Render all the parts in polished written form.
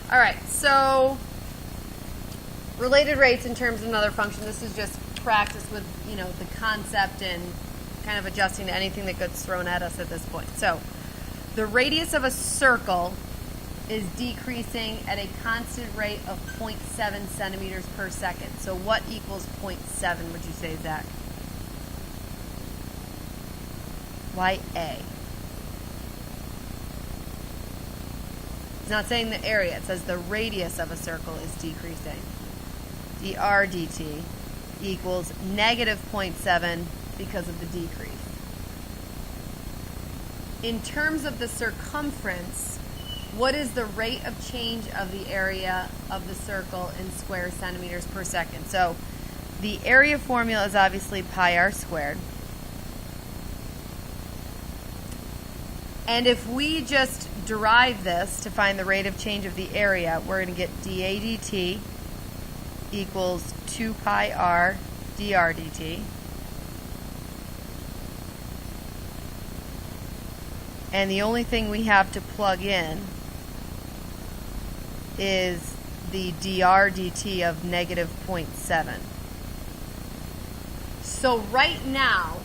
All right, so related rates in terms of another function. This is just practice with, the concept and kind of adjusting to anything that gets thrown at us at this point. So the radius of a circle is decreasing at a constant rate of 0.7 centimeters per second. So what equals 0.7, would you say, Zach? Why A? It's not saying the area. It says the radius of a circle is decreasing. dr dt equals negative 0.7 because of the decrease. In terms of the circumference, what is the rate of change of the area of the circle in square centimeters per second? So the area formula is obviously pi r squared. And if we just derive this to find the rate of change of the area, we're going to get dA dt equals 2 pi r dr dt. And the only thing we have to plug in is the dr dt of negative 0.7. So right now,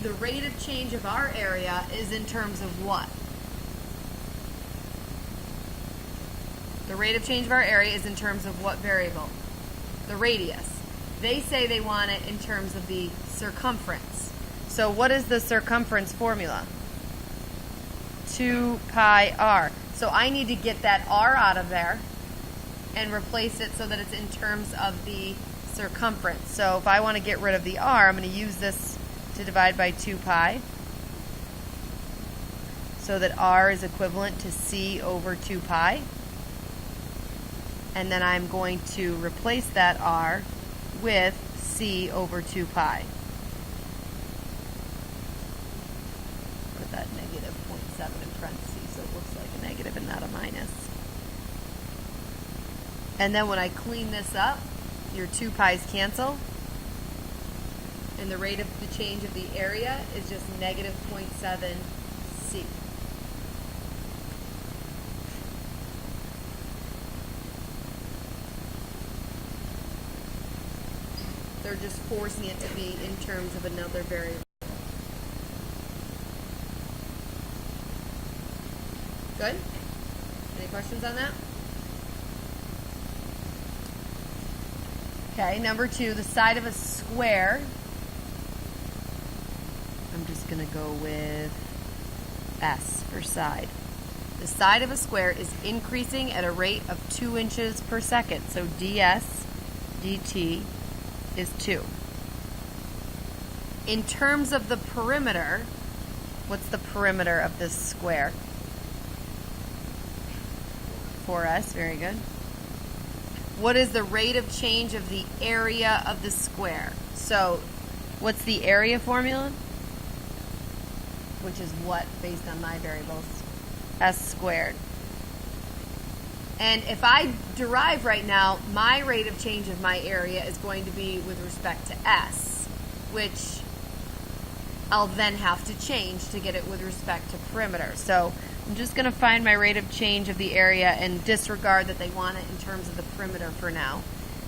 the rate of change of our area is in terms of what? The rate of change of our area is in terms of what variable? The radius. They say they want it in terms of the circumference. So what is the circumference formula? 2 pi r. So I need to get that r out of there and replace it so that it's in terms of the circumference. So if I want to get rid of the r, I'm going to use this to divide by 2 pi so that r is equivalent to c over 2 pi. And then I'm going to replace that r with c over 2 pi. Put that negative 0.7 in parentheses so it looks like a negative and not a minus. And then when I clean this up, your 2 pi's cancel. And the rate of the change of the area is just negative 0.7 c. They're just forcing it to be in terms of another variable. Good? Any questions on that? Okay, number 2, the side of a square. I'm just going to go with S for side. The side of a square is increasing at a rate of 2 inches per second. So ds dt is 2. In terms of the perimeter, what's the perimeter of this square? 4s, very good. What is the rate of change of the area of the square? So what's the area formula? Which is what based on my variables? S squared. And if I derive right now, my rate of change of my area is going to be with respect to S, which I'll then have to change to get it with respect to perimeter. So I'm just going to find my rate of change of the area and disregard that they want it in terms of the perimeter for now.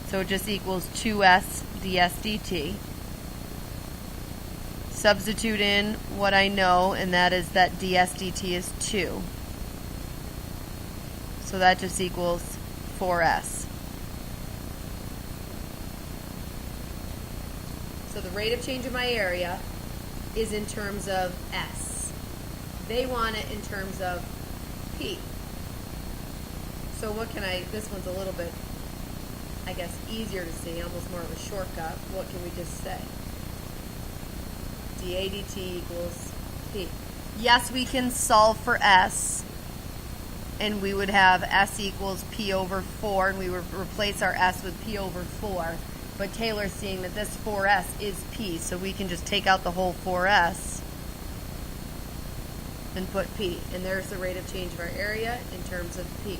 So it just equals 2s ds dt. Substitute in what I know, and that is that ds dt is 2. So that just equals 4s. So the rate of change of my area is in terms of S. They want it in terms of P. So what can this one's a little bit, I guess, easier to see, almost more of a shortcut. What can we just say? dA dt equals P. Yes, we can solve for S, and we would have S equals P over 4, and we would replace our S with P over 4. But Taylor's seeing that this 4S is P, so we can just take out the whole 4S and put P. And there's the rate of change of our area in terms of P.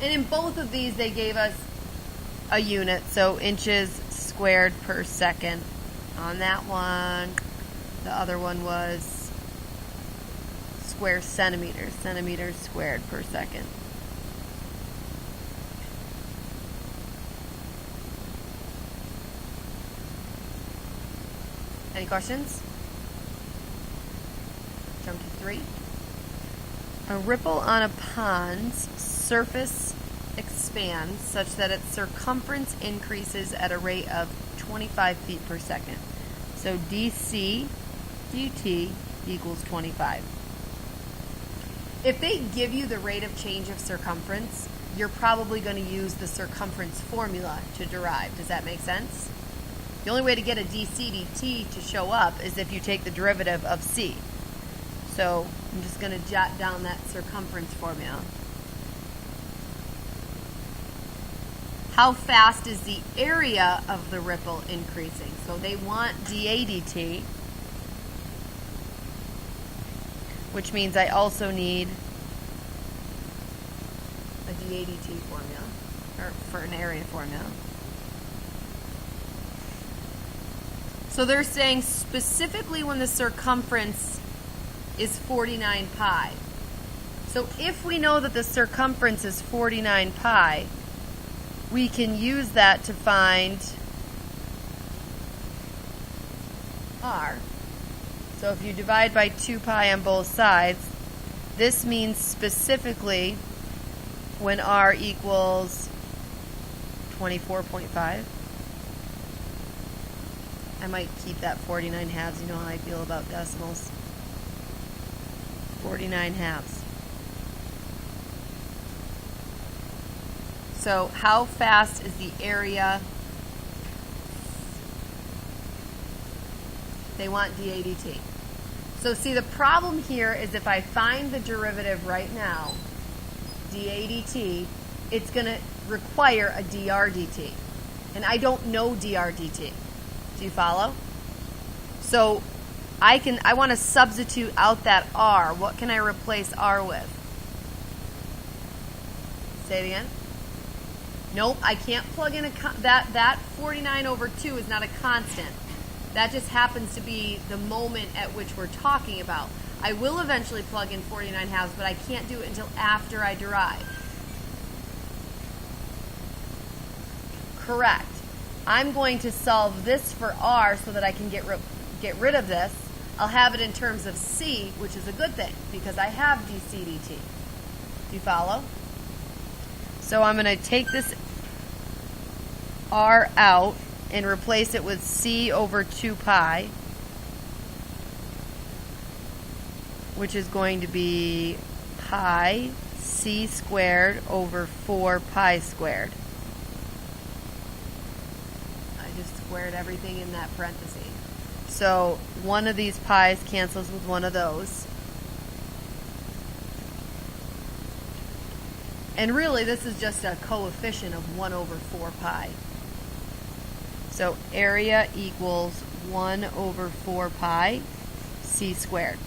And in both of these, they gave us a unit, so inches squared per second on that one. The other one was square centimeters, centimeters squared per second. Any questions? Jump to 3. A ripple on a pond's surface expands such that its circumference increases at a rate of 25 feet per second. So dc dt equals 25. If they give you the rate of change of circumference, you're probably going to use the circumference formula to derive. Does that make sense? The only way to get a dc dt to show up is if you take the derivative of c. So I'm just going to jot down that circumference formula. How fast is the area of the ripple increasing? So they want dA dt, which means I also need a dA dt formula, or for an area formula. So they're saying specifically when the circumference is 49 pi. So if we know that the circumference is 49 pi, we can use that to find r. So if you divide by 2 pi on both sides, this means specifically when r equals 24.5. I might keep that 49 halves. You know how I feel about decimals. 49 halves. So how fast is the area? They want dA dt. So see, the problem here is if I find the derivative right now, dA dt, it's going to require a dr dt. And I don't know dr dt. Do you follow? So I want to substitute out that r. What can I replace r with? Say it again. Nope, I can't plug in that 49 over 2 is not a constant. That just happens to be the moment at which we're talking about. I will eventually plug in 49 halves, but I can't do it until after I derive. Correct. I'm going to solve this for r so that I can get rid of this. I'll have it in terms of c, which is a good thing because I have dc dt. Do you follow? So I'm going to take this r out and replace it with c over 2 pi, which is going to be pi c squared over 4 pi squared. I just squared everything in that parenthesis. So one of these pi's cancels with one of those. And really, this is just a coefficient of 1 over 4 pi. So area equals 1 over 4 pi c squared.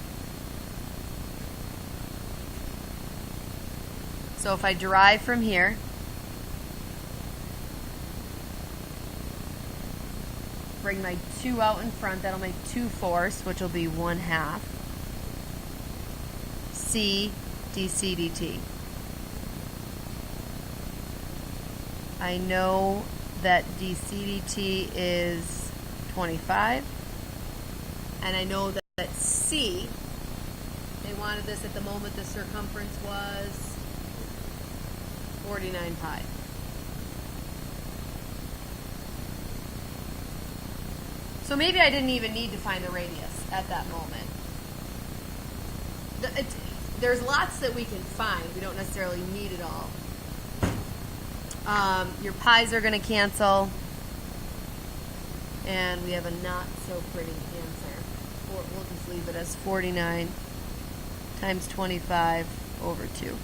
So if I derive from here, bring my 2 out in front, that'll make 2/4, which will be 1/2 c dc dt. I know that dc dt is 25, and I know that c, they wanted this at the moment the circumference was 49 pi. So maybe I didn't even need to find the radius at that moment. There's lots that we can find. We don't necessarily need it all. Your pi's are going to cancel. And we have a not so pretty answer. We'll just leave it as 49 times 25 over 2.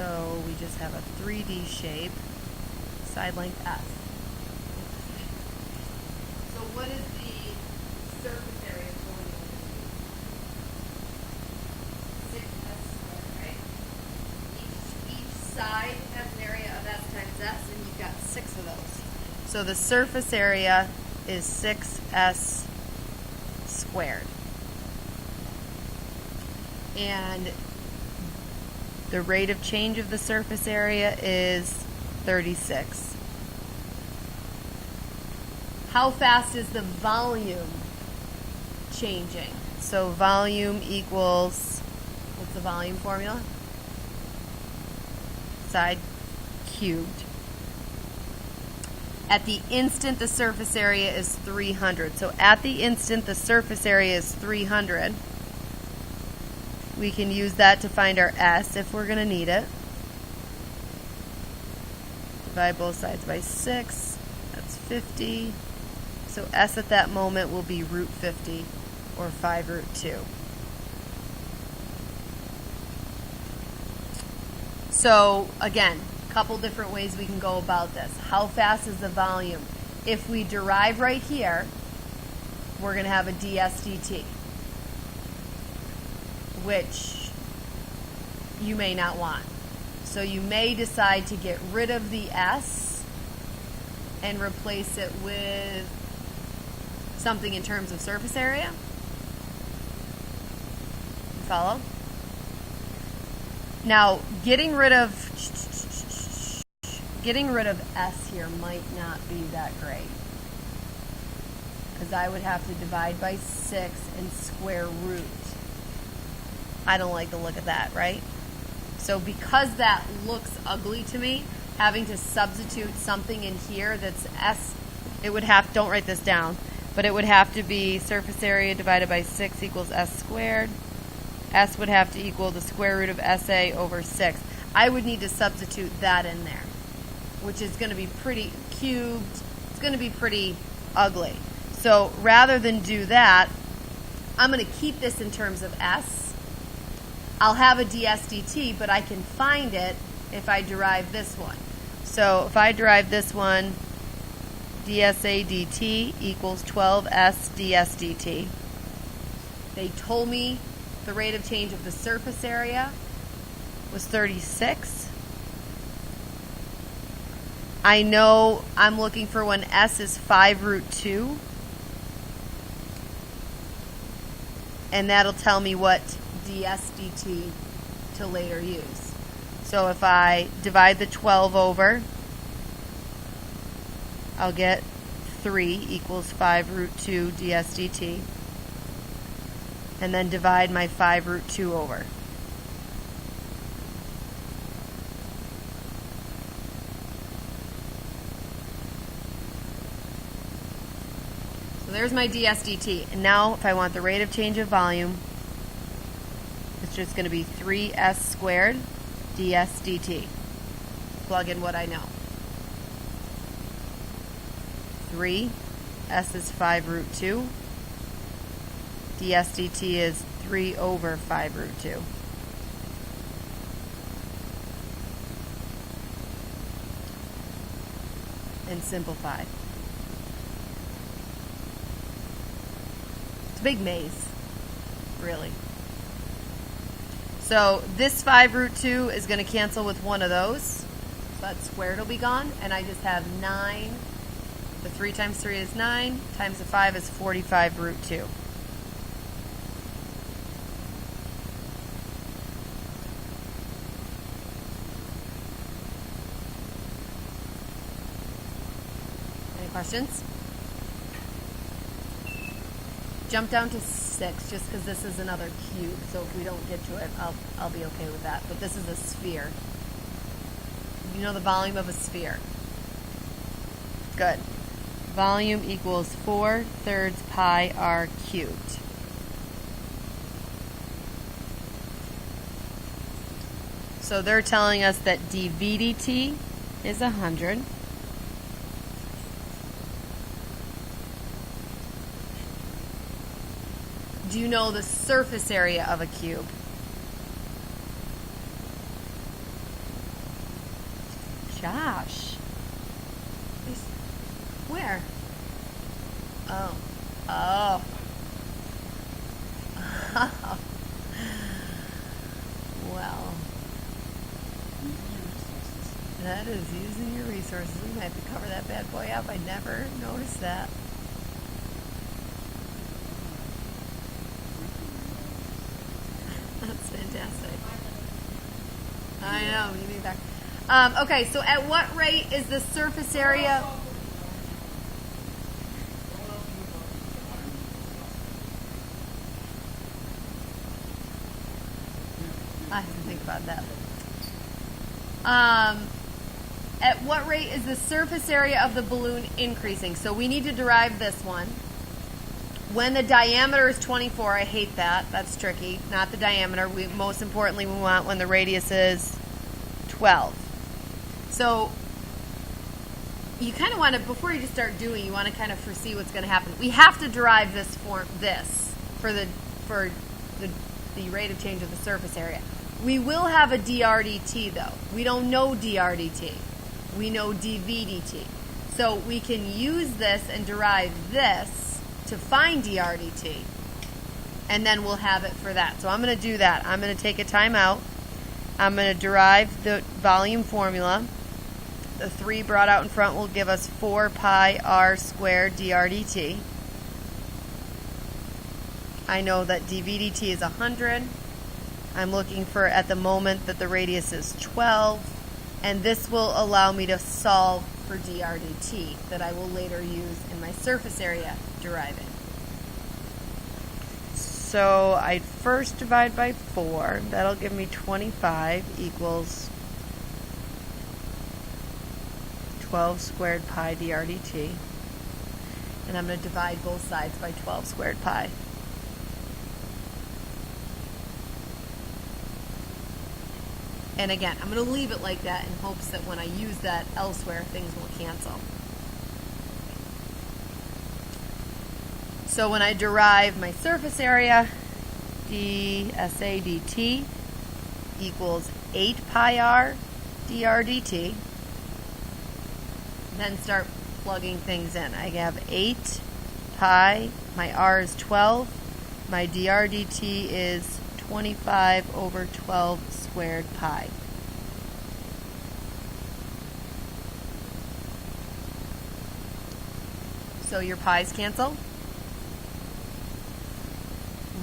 So we just have a 3D shape, side length S. So what is the surface area going over 6S squared, right? Each side has an area of S times S, and you've got 6 of those. So the surface area is 6S squared. And the rate of change of the surface area is 36. How fast is the volume changing? So volume equals, what's the volume formula? Side cubed. At the instant, the surface area is 300. So at the instant, the surface area is 300. We can use that to find our S if we're going to need it. Divide both sides by 6. That's 50. So S at that moment will be root 50, or 5 root 2. So again, a couple different ways we can go about this. How fast is the volume? If we derive right here, we're going to have a ds dt, which you may not want. So you may decide to get rid of the S and replace it with something in terms of surface area. You follow? Now, getting rid of S here might not be that great, because I would have to divide by 6 and square root. I don't like the look of that, right? So because that looks ugly to me, having to substitute something in here that's S, it would have, don't write this down, but it would have to be surface area divided by 6 equals S squared. S would have to equal the square root of SA over 6. I would need to substitute that in there, which is going to be pretty cubed. It's going to be pretty ugly. So rather than do that, I'm going to keep this in terms of S. I'll have a ds dt, but I can find it if I derive this one. So if I derive this one, dsa dt equals 12s ds dt. They told me the rate of change of the surface area was 36. I know I'm looking for when S is 5 root 2. And that'll tell me what ds dt to later use. So if I divide the 12 over, I'll get 3 equals 5 root 2 ds dt. And then divide my 5 root 2 over. So there's my ds dt. And now if I want the rate of change of volume, it's just going to be 3s squared ds dt. Plug in what I know. 3, s is 5 root 2. ds dt is 3 over 5 root 2. And simplify. It's a big maze, really. So this 5 root 2 is going to cancel with one of those. So that squared will be gone. And I just have 9. The 3 times 3 is 9. Times the 5 is 45 root 2. Any questions? Jump down to 6, just because this is another cube. So if we don't get to it, I'll be okay with that. But this is a sphere. You know the volume of a sphere. Good. Volume equals 4/3 pi r cubed. So they're telling us that dv dt is 100. Do you know the surface area of a cube? Josh. Where? Oh. Oh. Well. That is using your resources. We might have to cover that bad boy up. I never noticed that. That's fantastic. I know. You need that. Okay, so at what rate is the surface area? I have to think about that. At what rate is the surface area of the balloon increasing? So we need to derive this one. When the diameter is 24, I hate that. That's tricky. Not the diameter. Most importantly, we want when the radius is 12. So you kind of want to, before you just start doing, you want to kind of foresee what's going to happen. We have to derive this for the rate of change of the surface area. We will have a drdt though. We don't know drdt. We know dvdt. So we can use this and derive this to find drdt, and then we'll have it for that. So I'm going to do that. I'm going to take a time out. I'm going to derive the volume formula. The 3 brought out in front will give us 4 pi r squared drdt. I know that dvdt is 100. I'm looking for, at the moment, that the radius is 12, and this will allow me to solve for drdt that I will later use in my surface area deriving. So I'd first divide by 4. That'll give me 25 equals 12 squared pi drdt. And I'm going to divide both sides by 12 squared pi. And again, I'm going to leave it like that in hopes that when I use that elsewhere, things will cancel. So when I derive my surface area, dSA dt equals 8 pi r dr dt. Then start plugging things in. I have 8 pi, my r is 12, my dr dt is 25 over 12 squared pi. So your pi's cancel.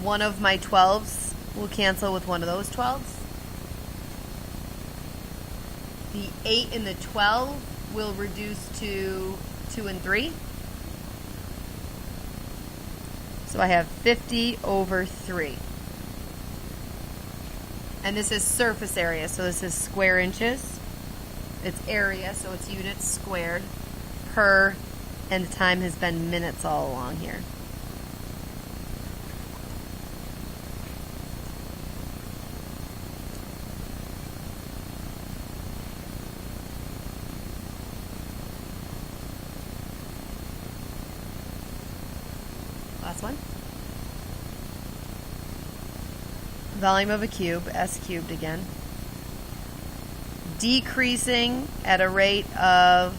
One of my 12s will cancel with one of those 12s. The 8 and the 12 will reduce to 2 and 3. So I have 50 over 3. And this is surface area, so this is square inches. It's area, so it's units squared per, and the time has been minutes all along here. Last one. Volume of a cube, S cubed again. Decreasing at a rate of,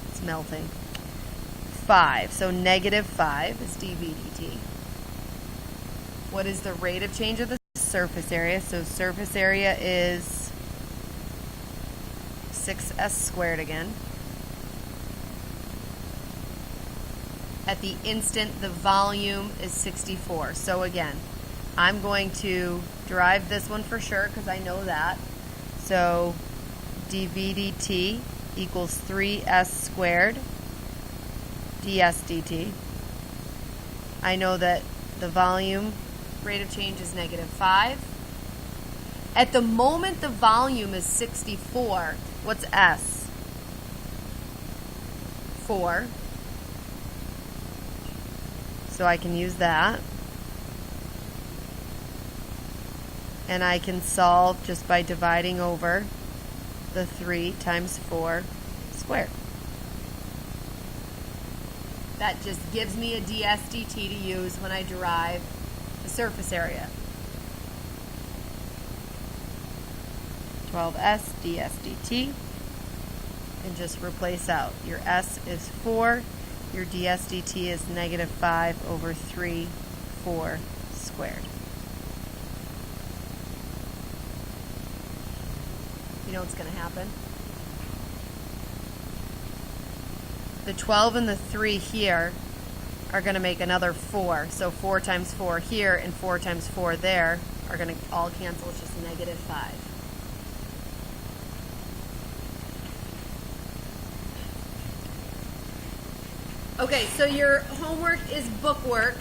it's melting, 5. So negative 5 is dV dt. What is the rate of change of the surface area? So surface area is 6s squared again. At the instant, the volume is 64. So again, I'm going to derive this one for sure because I know that. So dV dt equals 3s squared ds dt. I know that the volume rate of change is negative 5. At the moment the volume is 64, what's S? 4. So I can use that. And I can solve just by dividing over the 3 times 4 squared. That just gives me a ds dt to use when I derive the surface area. 12s ds dt and just replace out. Your S is 4, your dsdt is negative 5 over 3, 4 squared. You know what's going to happen? The 12 and the 3 here are going to make another 4. So 4 times 4 here and 4 times 4 there are going to all cancel. It's just negative 5. Okay, so your homework is bookwork.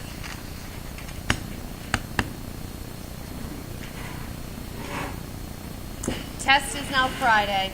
Test is now Friday.